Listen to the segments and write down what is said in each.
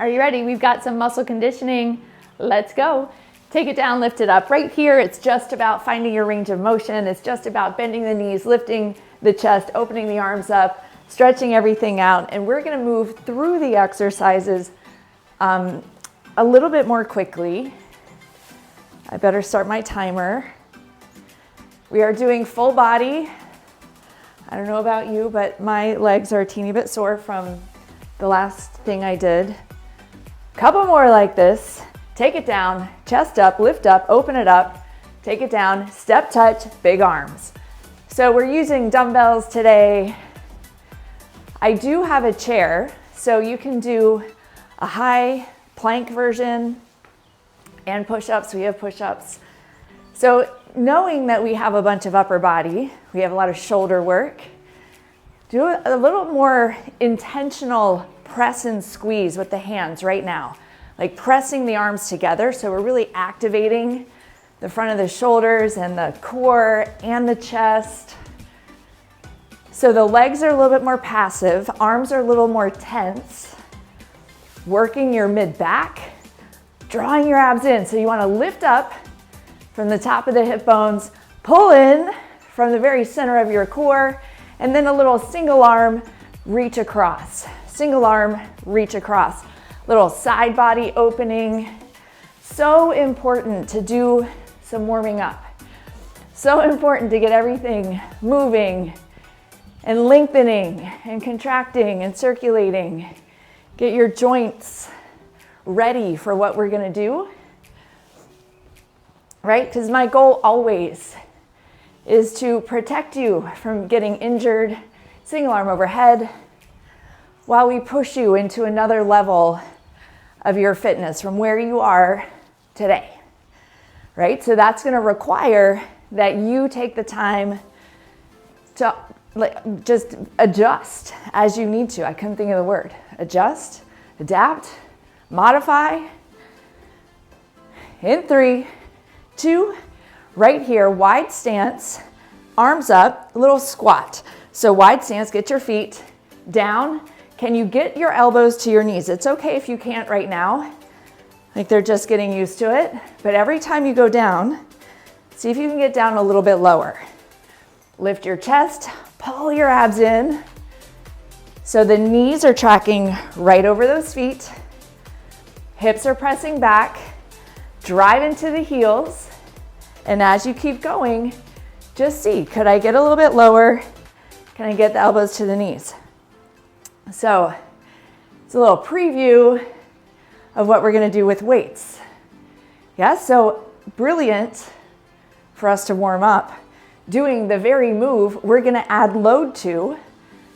Are you ready? We've got some muscle conditioning. Let's go. Take it down, lift it up. Right here, it's just about finding your range of motion. It's just about bending the knees, lifting the chest, opening the arms up, stretching everything out. And we're gonna move through the exercises a little bit more quickly. I better start my timer. We are doing full body. I don't know about you, but my legs are a teeny bit sore from the last thing I did. Couple more like this. Take it down, chest up, lift up, open it up, take it down, step touch, big arms. So we're using dumbbells today. I do have a chair, so you can do a high plank version and push-ups. We have push-ups. So knowing that we have a bunch of upper body, we have a lot of shoulder work, do a little more intentional press and squeeze with the hands right now, like pressing the arms together. So we're really activating the front of the shoulders and the core and the chest. So the legs are a little bit more passive, arms are a little more tense, working your mid-back, drawing your abs in. So you want to lift up from the top of the hip bones, pull in from the very center of your core, and then a little single arm reach across. Single arm, reach across. Little side body opening. So important to do some warming up. So important to get everything moving and lengthening and contracting and circulating. Get your joints ready for what we're gonna do, right? Because my goal always is to protect you from getting injured. Single arm overhead, while we push you into another level of your fitness from where you are today, right? So that's gonna require that you take the time to just adjust as you need to. I couldn't think of the word. Adjust, adapt, modify. In 3, 2, right here, wide stance, arms up, little squat. So wide stance, get your feet down. Can you get your elbows to your knees? It's okay if you can't right now, like they're just getting used to it. But every time you go down, see if you can get down a little bit lower. Lift your chest, pull your abs in. So the knees are tracking right over those feet. Hips are pressing back. Drive into the heels. And as you keep going, just see, could I get a little bit lower? Can I get the elbows to the knees? So it's a little preview of what we're gonna do with weights. Yeah, so brilliant for us to warm up. Doing the very move we're gonna add load to,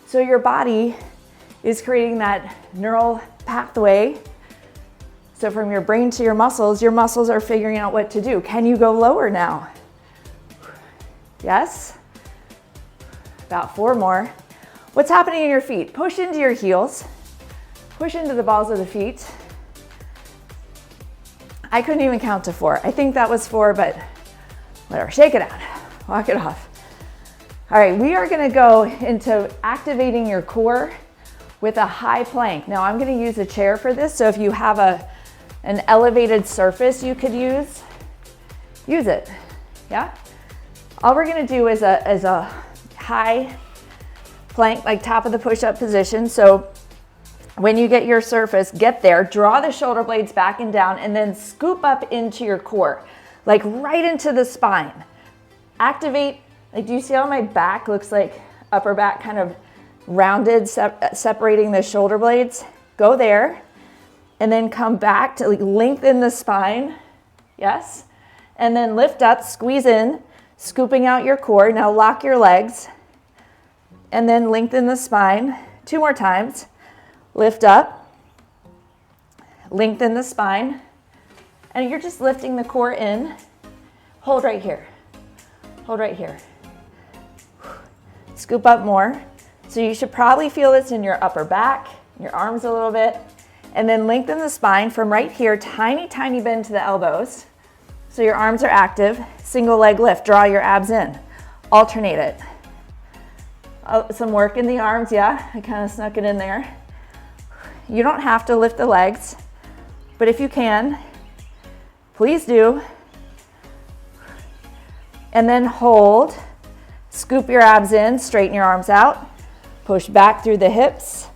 so your body is creating that neural pathway. So from your brain to your muscles are figuring out what to do. Can you go lower now? Yes? About 4 more. What's happening in your feet? Push into your heels. Push into the balls of the feet. I couldn't even count to 4. I think that was 4, but whatever. Shake it out. Walk it off. All right, we are gonna go into activating your core with a high plank. Now I'm gonna use a chair for this, so if you have an elevated surface you could use it, yeah? All we're gonna do is a high plank, like top of the push-up position. So when you get your surface, get there, draw the shoulder blades back and down, and then scoop up into your core, like right into the spine. Activate, like do you see how my back looks like upper back kind of rounded, separating the shoulder blades? Go there, and then come back to lengthen the spine, yes? And then lift up, squeeze in, scooping out your core. Now lock your legs, and then lengthen the spine. 2 more times. Lift up, lengthen the spine, and you're just lifting the core in. Hold right here. Hold right here. Scoop up more. So you should probably feel this in your upper back, your arms a little bit, and then lengthen the spine from right here, tiny, tiny bend to the elbows. So your arms are active. Single leg lift, draw your abs in. Alternate it. Some work in the arms, yeah, I kind of snuck it in there. You don't have to lift the legs, but if you can, please do. And then hold. Scoop your abs in, straighten your arms out, push back through the hips,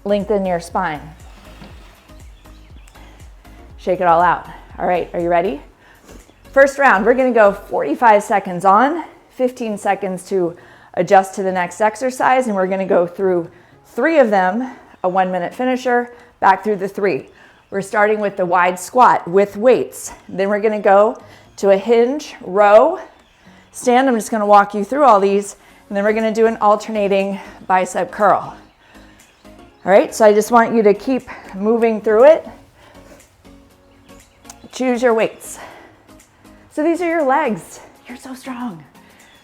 lengthen your spine. Shake it all out. All right, are you ready? First round, we're gonna go 45 seconds on, 15 seconds to adjust to the next exercise, and we're gonna go through 3 of them, a 1-minute finisher, back through the 3. We're starting with the wide squat with weights. Then we're gonna go to a hinge, row, stand. I'm just gonna walk you through all these, and then we're gonna do an alternating bicep curl. All right, so I just want you to keep moving through it. Choose your weights. So these are your legs. You're so strong.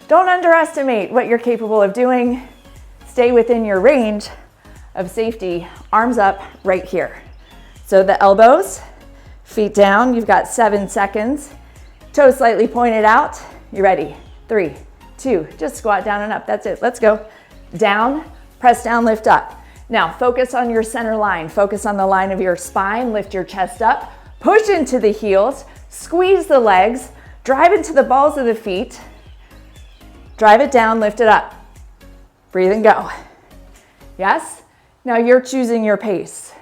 Don't underestimate what you're capable of doing. Stay within your range of safety. Arms up right here. So the elbows, feet down. You've got 7 seconds. Toes slightly pointed out. You ready? 3, 2, just squat down and up. That's it. Let's go. Down, press down, lift up. Now focus on your center line. Focus on the line of your spine. Lift your chest up. Push into the heels. Squeeze the legs. Drive into the balls of the feet. Drive it down, lift it up. Breathe and go. Yes? Now you're choosing your pace.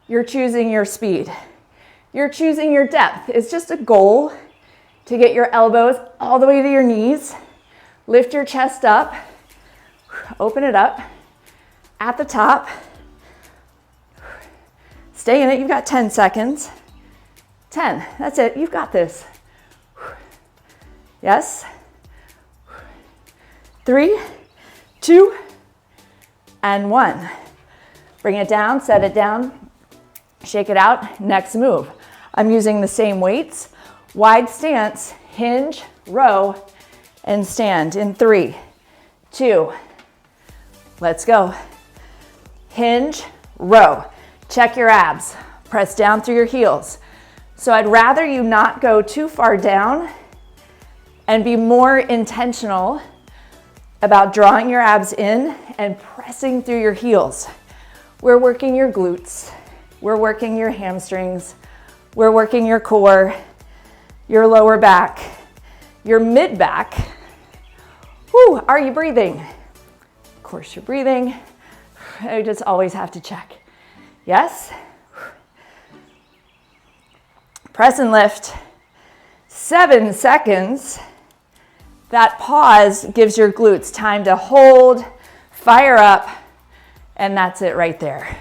You're choosing your speed. You're choosing your depth. It's just a goal to get your elbows all the way to your knees. Lift your chest up. Open it up. At the top. Stay in it. You've got 10 seconds. 10. That's it. You've got this. Yes? 3, 2, and 1. Bring it down, set it down, shake it out. Next move. I'm using the same weights. Wide stance, hinge, row, and stand in 3, 2. Let's go. Hinge, row. Check your abs. Press down through your heels. So I'd rather you not go too far down and be more intentional about drawing your abs in and pressing through your heels. We're working your glutes. We're working your hamstrings. We're working your core, your lower back, your mid back. Whew, are you breathing? Of course you're breathing. I just always have to check. Yes? Press and lift. 7 seconds. That pause gives your glutes time to hold, fire up, and that's it right there.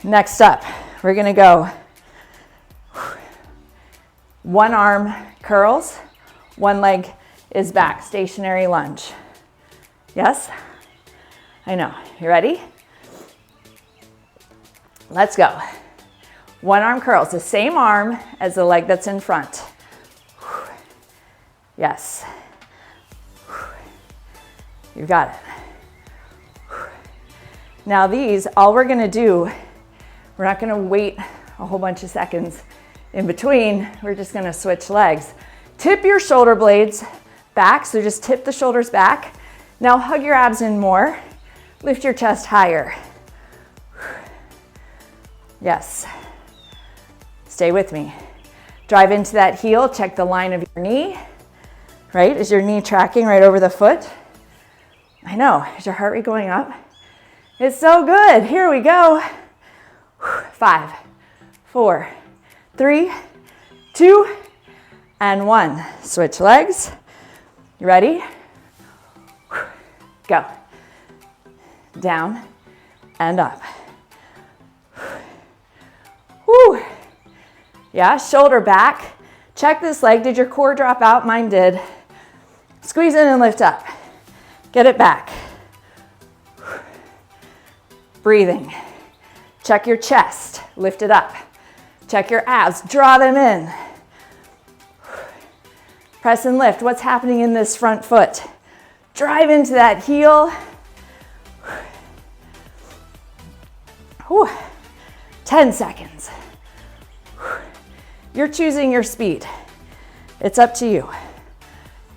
Next up, we're gonna go 1 arm curls, 1 leg is back, stationary lunge. Yes? I know. You ready? Let's go. 1 arm curls, the same arm as the leg that's in front. Yes. You've got it. Now these, all we're gonna do, we're not gonna wait a whole bunch of seconds in between. We're just gonna switch legs. Tip your shoulder blades back, so just tip the shoulders back. Now hug your abs in more. Lift your chest higher. Yes. Stay with me. Drive into that heel, check the line of your knee. Right? Is your knee tracking right over the foot? I know. Is your heart rate going up? It's so good. Here we go. 5, 4, 3, 2, and 1. Switch legs. You ready? Go. Down and up. Whew. Yeah, shoulder back. Check this leg. Did your core drop out? Mine did. Squeeze in and lift up. Get it back. Breathing. Check your chest. Lift it up. Check your abs. Draw them in. Press and lift. What's happening in this front foot? Drive into that heel. Whew. 10 seconds. You're choosing your speed. It's up to you.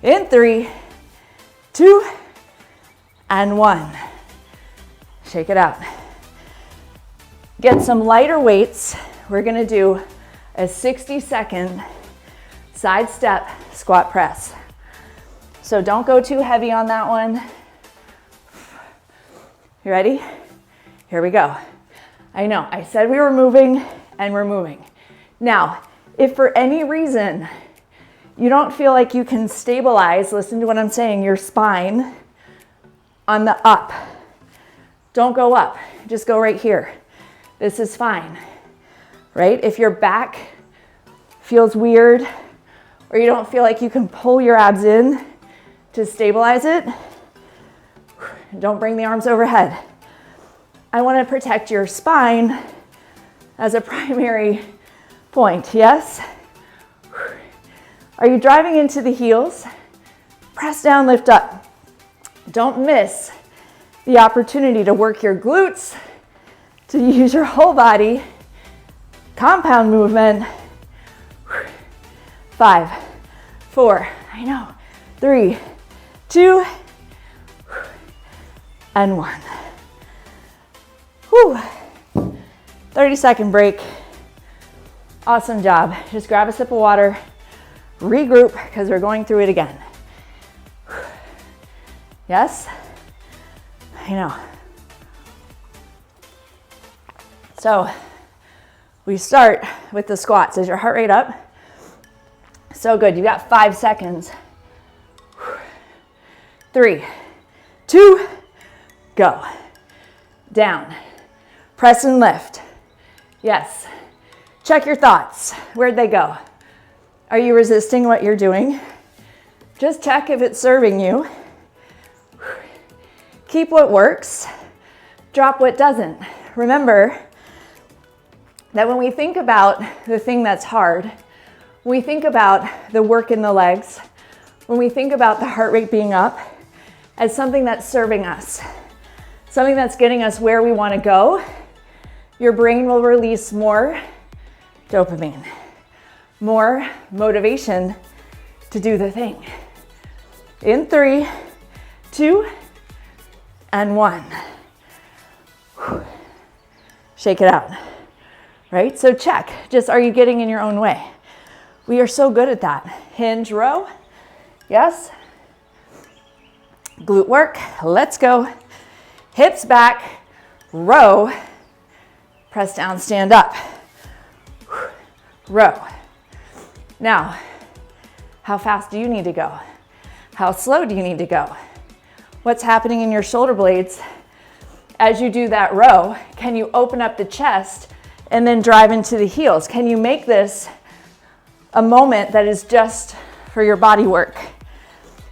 In 3, 2, and 1. Shake it out. Get some lighter weights. We're gonna do a 60-second side step squat press. So don't go too heavy on that one. You ready? Here we go. I know, I said we were moving and we're moving. Now, if for any reason you don't feel like you can stabilize, listen to what I'm saying, your spine on the up. Don't go up, just go right here. This is fine, right? If your back feels weird or you don't feel like you can pull your abs in to stabilize it, don't bring the arms overhead. I want to protect your spine as a primary point, yes? Are you driving into the heels? Press down, lift up. Don't miss the opportunity to work your glutes, to use your whole body. Compound movement. 5, 4, I know, 3, 2, and 1. Whew. 30-second break. Awesome job. Just grab a sip of water, regroup, because we're going through it again. Yes? I know. So we start with the squats. Is your heart rate up? So good. You got 5 seconds. 3, 2, go. Down. Press and lift. Yes. Check your thoughts. Where'd they go? Are you resisting what you're doing? Just check if it's serving you. Keep what works. Drop what doesn't. Remember that when we think about the thing that's hard, when we think about the work in the legs, when we think about the heart rate being up as something that's serving us, something that's getting us where we want to go, your brain will release more dopamine, more motivation to do the thing. In 3, 2, and 1. Shake it out, right? So check, just are you getting in your own way? We are so good at that. Hinge row, yes. Glute work, let's go. Hips back, row, press down, stand up. Row. Now, how fast do you need to go? How slow do you need to go? What's happening in your shoulder blades as you do that row? Can you open up the chest and then drive into the heels? Can you make this a moment that is just for your body work?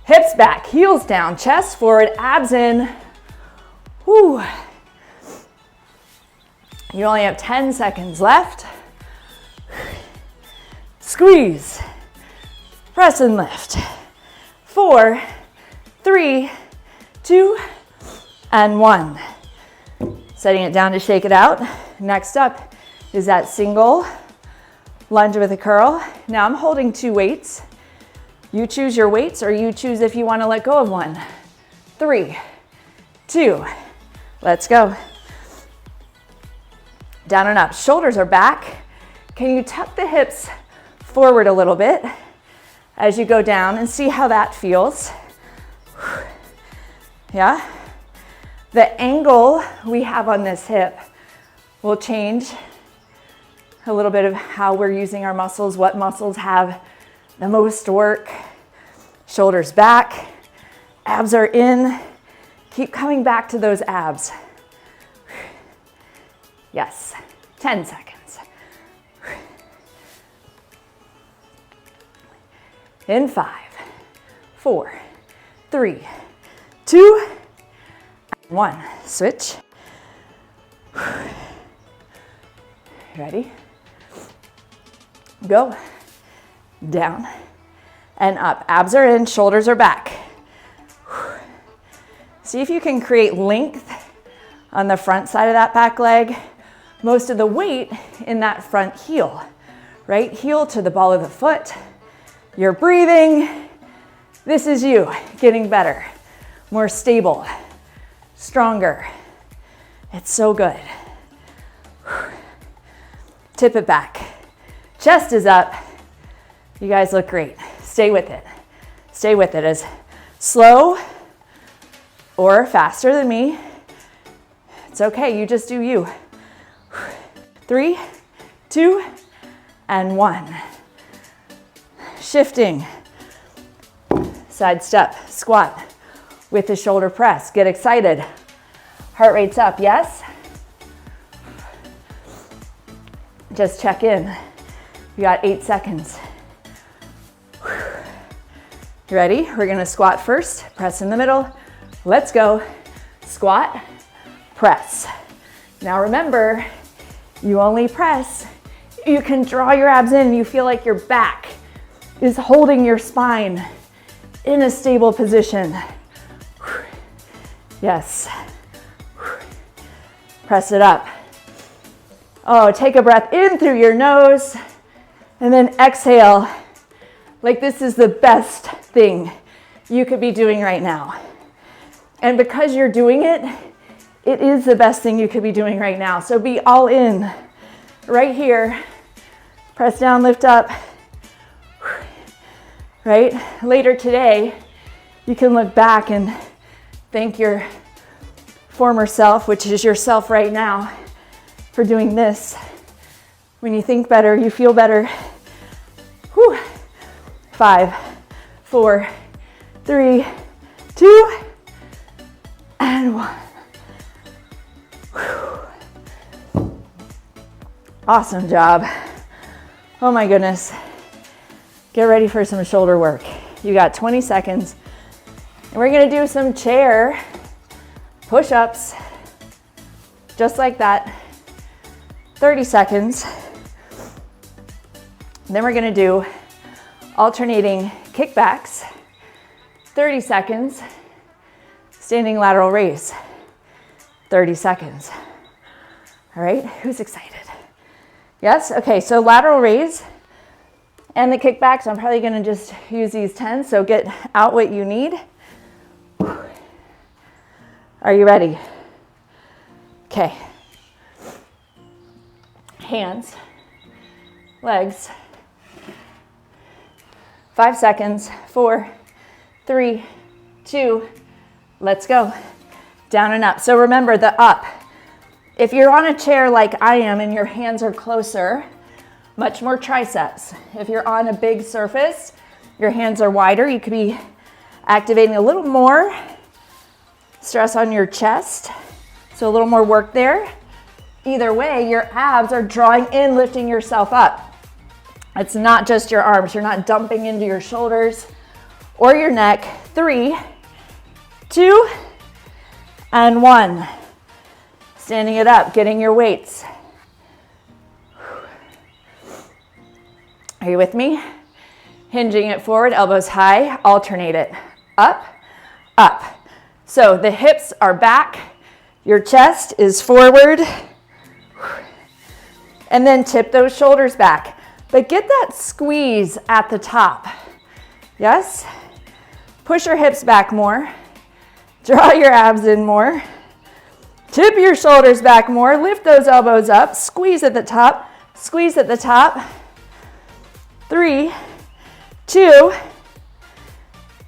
Hips back, heels down, chest forward, abs in. Whew. You only have 10 seconds left. Squeeze, press and lift. 4, 3, 2, and 1. Setting it down to shake it out. Next up is that single lunge with a curl. Now I'm holding 2 weights. You choose your weights, or you choose if you want to let go of one. 3, 2, let's go. Down and up, shoulders are back. Can you tuck the hips forward a little bit as you go down and see how that feels? Yeah? The angle we have on this hip will change a little bit of how we're using our muscles, what muscles have the most work. Shoulders back, abs are in. Keep coming back to those abs. Yes, 10 seconds. In 5, 4, 3, 2, 1. Switch. Ready? Go. Down and up. Abs are in, shoulders are back. See if you can create length on the front side of that back leg. Most of the weight in that front heel, right? Heel to the ball of the foot. You're breathing. This is you getting better, more stable, stronger. It's so good. Tip it back. Chest is up. You guys look great. Stay with it. Stay with it as slow or faster than me. It's okay, you just do you. 3, 2, and 1. Shifting. Side step, squat with the shoulder press. Get excited. Heart rate's up, yes? Just check in. You got 8 seconds. You ready? We're gonna squat first, press in the middle. Let's go. Squat, press. Now remember, you only press. You can draw your abs in and you feel like your back is holding your spine in a stable position. Yes. Press it up. Oh, take a breath in through your nose and then exhale like this is the best thing you could be doing right now. And because you're doing it, it is the best thing you could be doing right now. So be all in right here. Press down, lift up. Right? Later today, you can look back and thank your former self, which is yourself right now, for doing this. When you think better, you feel better. Whew. 5, 4, 3, 2, and 1. Whew. Awesome job. Oh my goodness. Get ready for some shoulder work. You got 20 seconds. And we're gonna do some chair push-ups, just like that. 30 seconds. And then we're gonna do alternating kickbacks, 30 seconds. Standing lateral raise, 30 seconds. All right, who's excited? Yes, okay, so lateral raise and the kickbacks, I'm probably gonna just use these 10, so get out what you need. Are you ready? Okay. Hands, legs. 5 seconds, 4, 3, 2, let's go. Down and up. So remember the up. If you're on a chair like I am and your hands are closer, much more triceps. If you're on a big surface, your hands are wider, you could be activating a little more stress on your chest. So a little more work there. Either way, your abs are drawing in, lifting yourself up. It's not just your arms. You're not dumping into your shoulders or your neck. 3, 2, and 1. Standing it up, getting your weights. Are you with me? Hinging it forward, elbows high, alternate it. Up, up. So the hips are back, your chest is forward, and then tip those shoulders back. But get that squeeze at the top. Yes? Push your hips back more. Draw your abs in more. Tip your shoulders back more. Lift those elbows up. Squeeze at the top. Squeeze at the top. 3, 2,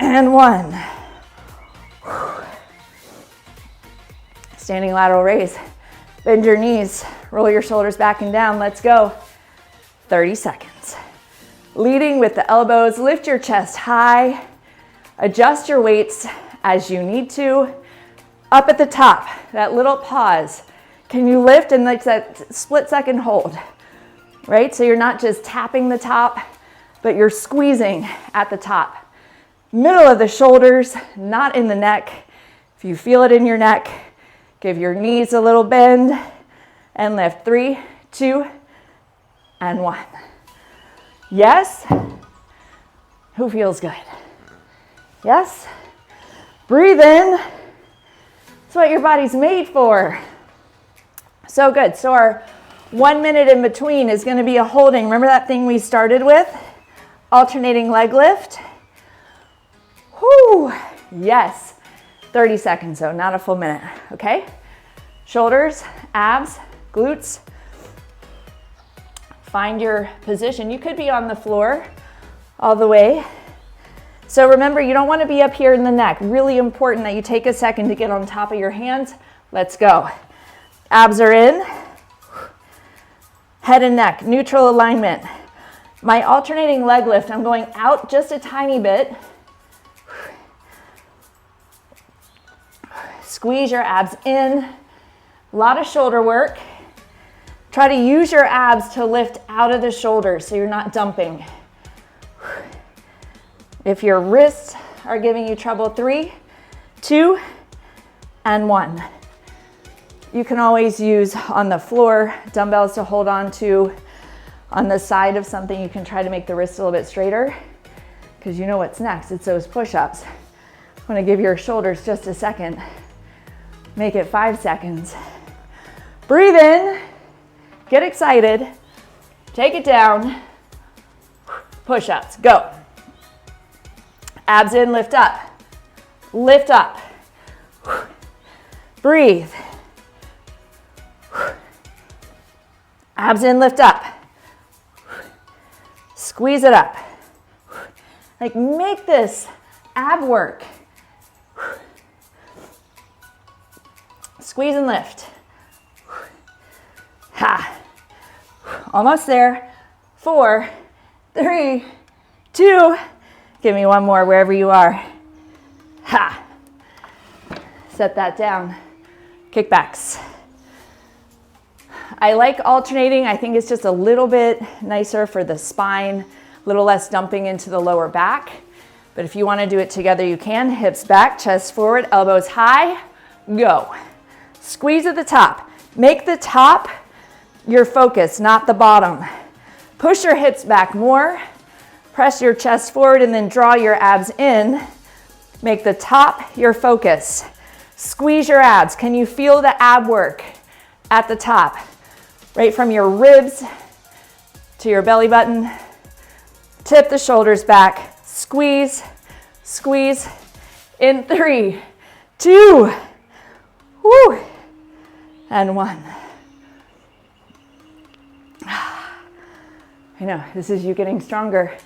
and 1. Standing lateral raise. Bend your knees. Roll your shoulders back and down. Let's go. 30 seconds. Leading with the elbows, lift your chest high, adjust your weights as you need to. Up at the top, that little pause. Can you lift and like that split second hold, right? So you're not just tapping the top, but you're squeezing at the top. Middle of the shoulders, not in the neck. If you feel it in your neck, give your knees a little bend and lift. 3, 2, and 1. Yes? Who feels good? Yes? Breathe in. That's what your body's made for. So good. So our 1 minute in between is going to be a holding. Remember that thing we started with? Alternating leg lift. Whoo! Yes. 30 seconds though, not a full minute. Okay? Shoulders, abs, glutes. Find your position. You could be on the floor all the way. So remember, you don't want to be up here in the neck. Really important that you take a second to get on top of your hands. Let's go. Abs are in. Head and neck, neutral alignment. My alternating leg lift, I'm going out just a tiny bit. Squeeze your abs in. A lot of shoulder work. Try to use your abs to lift out of the shoulders so you're not dumping. If your wrists are giving you trouble, 3, 2, and 1. You can always use on the floor dumbbells to hold on to on the side of something. You can try to make the wrist a little bit straighter because you know what's next. It's those push-ups. I want to give your shoulders just a second. Make it 5 seconds. Breathe in, get excited, take it down, push-ups, go. Abs in, lift up, breathe. Abs in, lift up, squeeze it up. Like make this ab work. Squeeze and lift. Ha. Almost there. 4, 3, 2. Give me one more wherever you are. Ha. Set that down. Kickbacks. I like alternating. I think it's just a little bit nicer for the spine, a little less dumping into the lower back. But if you want to do it together, you can. Hips back, chest forward, elbows high. Go. Squeeze at the top. Make the top your focus, not the bottom. Push your hips back more. Press your chest forward and then draw your abs in. Make the top your focus. Squeeze your abs. Can you feel the ab work at the top? Right from your ribs to your belly button. Tip the shoulders back. Squeeze, squeeze. In 3, 2, woo, and 1. I know, this is you getting stronger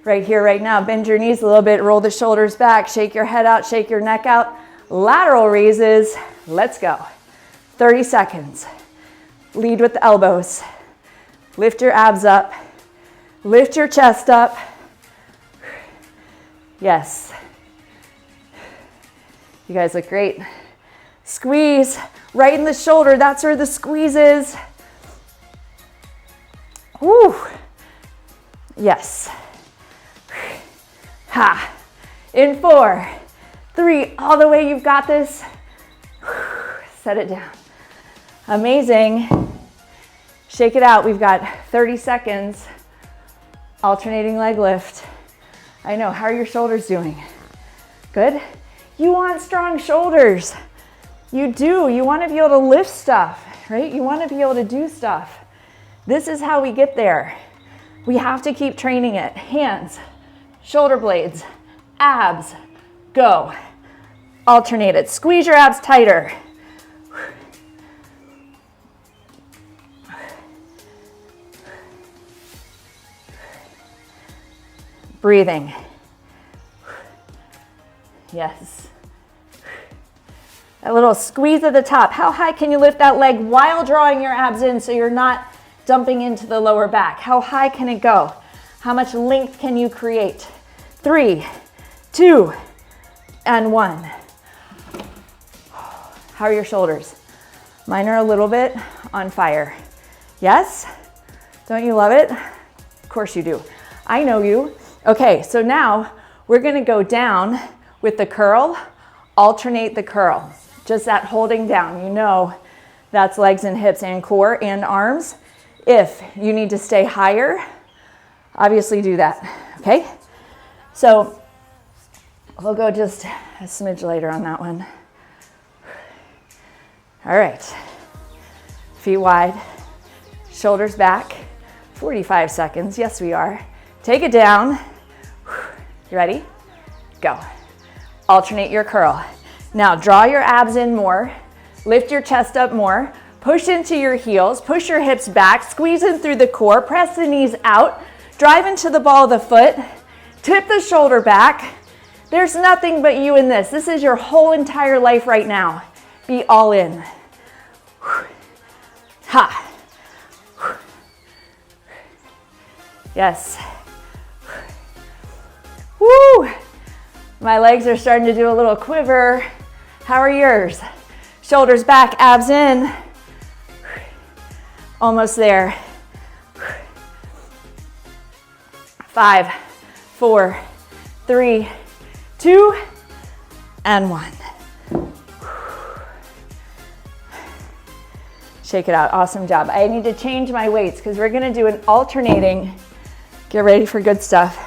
right here, right now. Bend your knees a little bit, roll the shoulders back, shake your head out, shake your neck out. Lateral raises, let's go. 30 seconds. Lead with the elbows. Lift your abs up. Lift your chest up. Yes. You guys look great. Squeeze right in the shoulder. That's where the squeeze is. Woo. Yes. Ha. In 4, 3, all the way. You've got this. Set it down. Amazing. Shake it out. We've got 30 seconds. Alternating leg lift. I know. How are your shoulders doing? Good? You want strong shoulders. You do. You want to be able to lift stuff, right? You want to be able to do stuff. This is how we get there. We have to keep training it. Hands, shoulder blades, abs, go. Alternate it. Squeeze your abs tighter. Breathing. Yes. A little squeeze at the top. How high can you lift that leg while drawing your abs in so you're not dumping into the lower back? How high can it go? How much length can you create? 3, 2, and 1. How are your shoulders? Mine are a little bit on fire. Yes? Don't you love it? Of course you do. I know you. Okay, so now we're gonna go down with the curl, alternate the curl. Just that holding down. You know that's legs and hips and core and arms. If you need to stay higher, obviously do that, okay? So we'll go just a smidge later on that one. All right, feet wide, shoulders back, 45 seconds, yes we are. Take it down, you ready? Go. Alternate your curl. Now draw your abs in more, lift your chest up more, Push into your heels, push your hips back, squeeze in through the core, press the knees out, drive into the ball of the foot, tip the shoulder back. There's nothing but you in this. This is your whole entire life right now. Be all in. Ha. Yes. Woo! My legs are starting to do a little quiver. How are yours? Shoulders back, abs in. Almost there. 5, 4, 3, 2, and 1. Shake it out. Awesome job. I need to change my weights because we're going to do an alternating. Get ready for good stuff.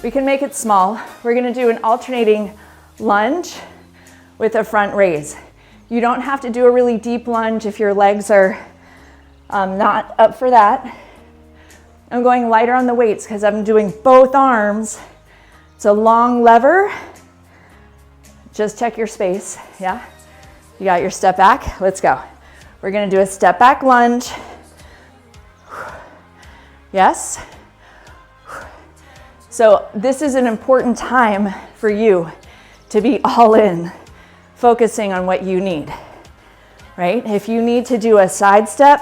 We can make it small. We're going to do an alternating lunge with a front raise. You don't have to do a really deep lunge if your legs are not up for that. I'm going lighter on the weights because I'm doing both arms. It's a long lever. Just check your space, yeah? You got your step back? Let's go. We're gonna do a step back lunge. Yes? So this is an important time for you to be all in, focusing on what you need, right? If you need to do a side step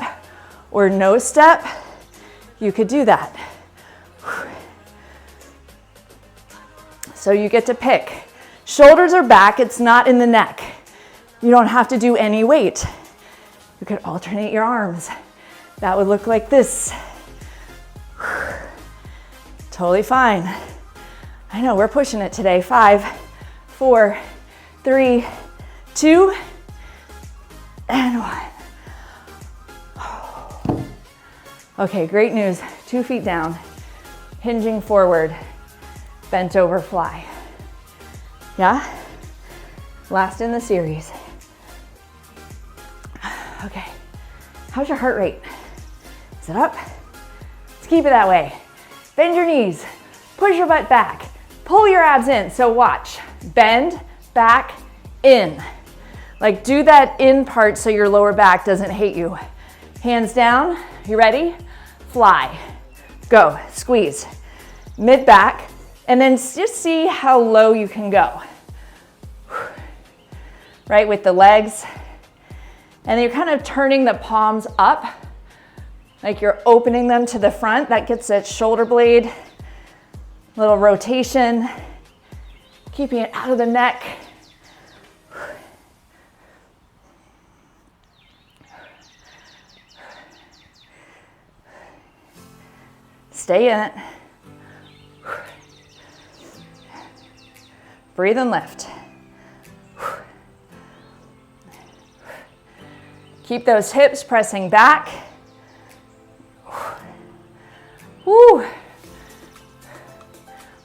or no step, you could do that. So you get to pick. Shoulders are back, it's not in the neck. You don't have to do any weight. You could alternate your arms. That would look like this. Totally fine. I know, we're pushing it today. 5, 4, 3, 2, and 1. Okay, great news. 2 feet down, hinging forward, bent over fly. Yeah? Last in the series. Okay, how's your heart rate? Is it up? Let's keep it that way. Bend your knees, push your butt back, pull your abs in. So watch, bend, back, in. Like do that in part so your lower back doesn't hate you. Hands down, you ready? Fly, go, squeeze, mid back, and then just see how low you can go. Right, with the legs. And you're kind of turning the palms up, like you're opening them to the front. That gets that shoulder blade, little rotation, keeping it out of the neck. Stay in it. Breathe and lift. Keep those hips pressing back. Woo.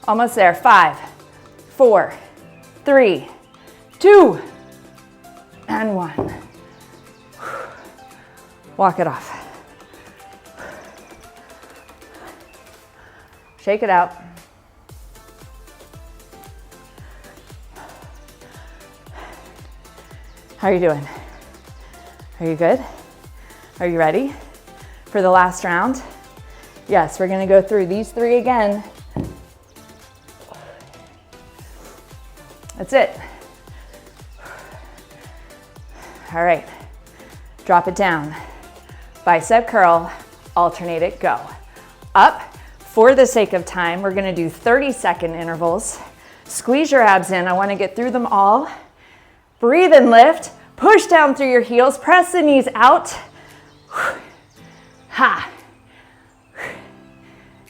Almost there. 5, 4, 3, 2, and 1. Walk it off. Shake it out. How are you doing? Are you good? Are you ready for the last round? Yes, we're gonna go through these 3 again. That's it. All right, drop it down. Bicep curl, alternate it, go. Up, for the sake of time, we're gonna do 30-second intervals. Squeeze your abs in, I wanna get through them all. Breathe and lift. Push down through your heels, press the knees out. Ha.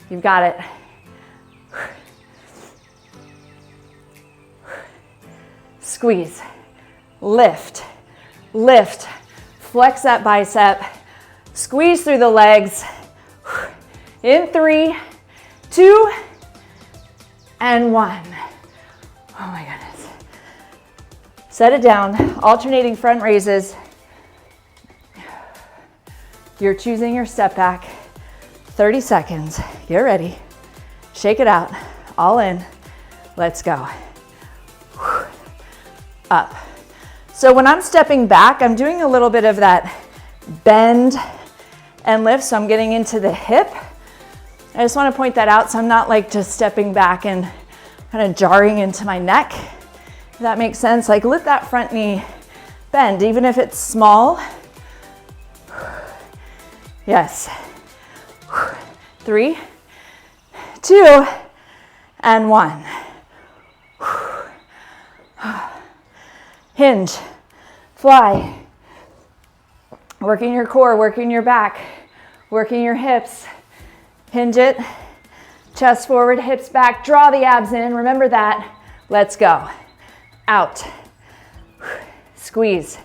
You've got it. Squeeze, lift, lift. Flex that bicep, squeeze through the legs. In 3, 2, and 1. Oh my goodness. Set it down, alternating front raises. You're choosing your step back. 30 seconds, get ready. Shake it out, all in. Let's go. Up. So when I'm stepping back, I'm doing a little bit of that bend and lift. So I'm getting into the hip. I just want to point that out so I'm not like just stepping back and kind of jarring into my neck. If that makes sense. Like let that front knee bend, even if it's small. Yes. 3, 2, and 1. Hinge, fly. Working your core, working your back, working your hips. Hinge it, chest forward, hips back, draw the abs in. Remember that. Let's go. Out. Squeeze.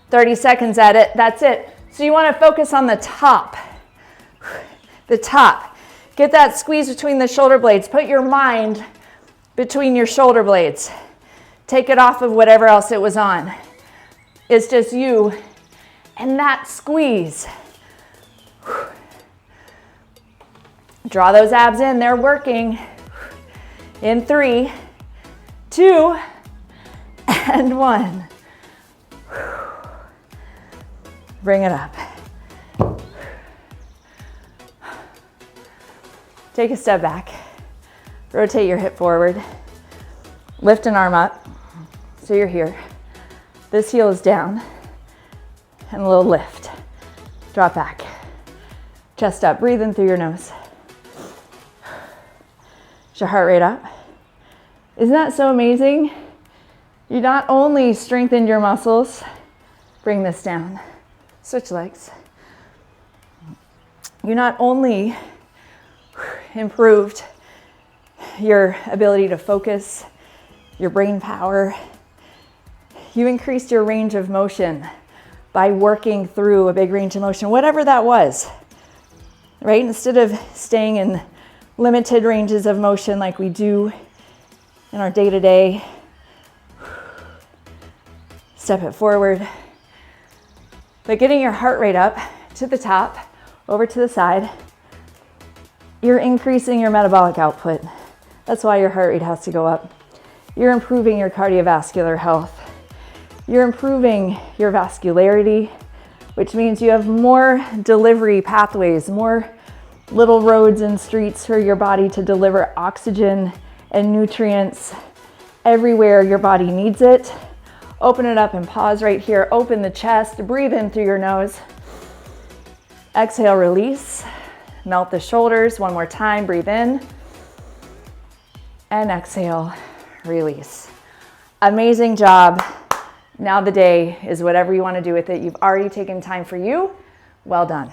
30 seconds at it. That's it. So you want to focus on the top. The top. Get that squeeze between the shoulder blades. Put your mind between your shoulder blades. Take it off of whatever else it was on. It's just you and that squeeze. Draw those abs in. They're working. In 3, 2, and 1. Bring it up. Take a step back. Rotate your hip forward. Lift an arm up. So you're here. This heel is down. And a little lift. Drop back. Chest up. Breathe in through your nose. Is your heart rate up? Isn't that so amazing? You not only strengthened your muscles, bring this down. Switch legs. You not only improved your ability to focus, your brain power, you increased your range of motion by working through a big range of motion, whatever that was, right? Instead of staying in limited ranges of motion like we do in our day-to-day, step it forward. But getting your heart rate up to the top, over to the side, you're increasing your metabolic output. That's why your heart rate has to go up. You're improving your cardiovascular health. You're improving your vascularity, which means you have more delivery pathways, more little roads and streets for your body to deliver oxygen and nutrients everywhere your body needs it. Open it up and pause right here. Open the chest, breathe in through your nose. Exhale, release. Melt the shoulders. One more time, breathe in. And exhale, release. Amazing job. Now the day is whatever you want to do with it. You've already taken time for you. Well done.